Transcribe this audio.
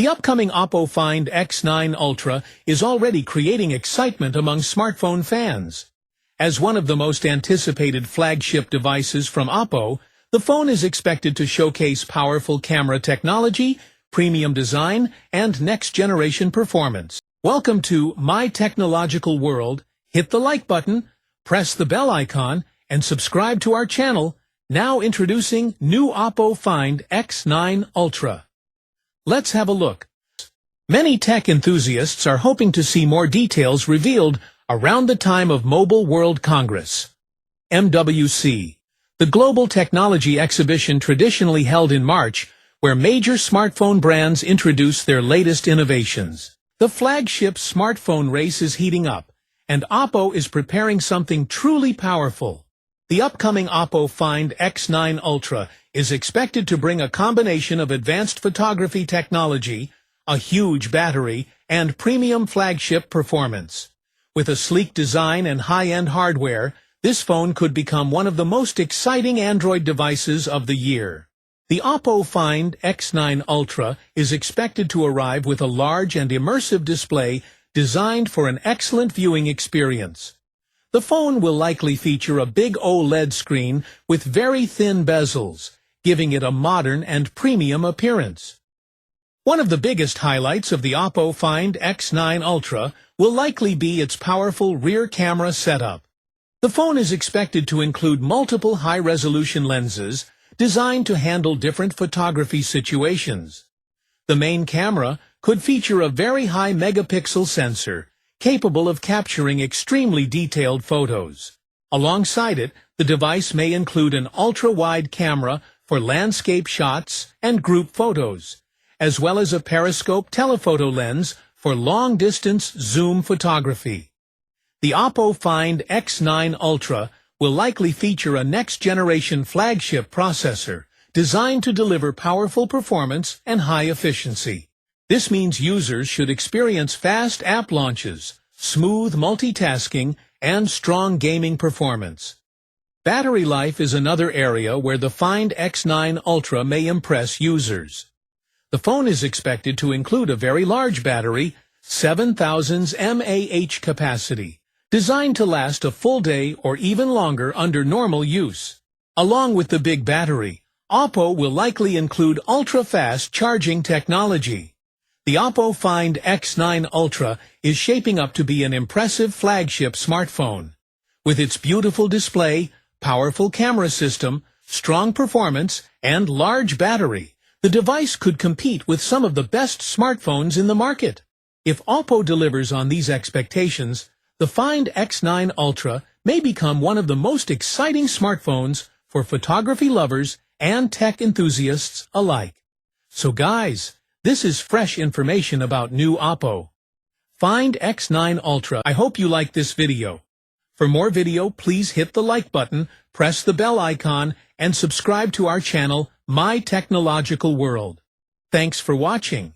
The upcoming Oppo Find X9 Ultra is already creating excitement among smartphone fans. As one of the most anticipated flagship devices from Oppo, the phone is expected to showcase powerful camera technology, premium design, and next-generation performance. Welcome to My Technological World. Hit the like button, press the bell icon, and subscribe to our channel. Now introducing new Oppo Find X9 Ultra. Let's have a look. Many tech enthusiasts are hoping to see more details revealed around the time of Mobile World Congress, MWC, the global technology exhibition traditionally held in March, where major smartphone brands introduce their latest innovations. The flagship smartphone race is heating up, and Oppo is preparing something truly powerful. The upcoming Oppo Find X9 Ultra is expected to bring a combination of advanced photography technology, a huge battery, and premium flagship performance. With a sleek design and high-end hardware, this phone could become one of the most exciting Android devices of the year. The Oppo Find X9 Ultra is expected to arrive with a large and immersive display designed for an excellent viewing experience. The phone will likely feature a big OLED screen with very thin bezels, giving it a modern and premium appearance. One of the biggest highlights of the Oppo Find X9 Ultra will likely be its powerful rear camera setup. The phone is expected to include multiple high-resolution lenses designed to handle different photography situations. The main camera could feature a very high megapixel sensor, capable of capturing extremely detailed photos. Alongside it, the device may include an ultra-wide camera for landscape shots and group photos, as well as a periscope telephoto lens for long-distance zoom photography. The Oppo Find X9 Ultra will likely feature a next-generation flagship processor designed to deliver powerful performance and high efficiency. This means users should experience fast app launches, smooth multitasking, and strong gaming performance. Battery life is another area where the Find X9 Ultra may impress users. The phone is expected to include a very large battery, 7,000 mAh capacity, designed to last a full day or even longer under normal use. Along with the big battery, Oppo will likely include ultra-fast charging technology. The Oppo Find X9 Ultra is shaping up to be an impressive flagship smartphone. With its beautiful display, powerful camera system, strong performance, and large battery, the device could compete with some of the best smartphones in the market. If Oppo delivers on these expectations, the Find X9 Ultra may become one of the most exciting smartphones for photography lovers and tech enthusiasts alike. So guys, this is fresh information about new Oppo Find X9 Ultra. I hope you liked this video. For more video, please hit the like button, press the bell icon, and subscribe to our channel, My Technological World. Thanks for watching.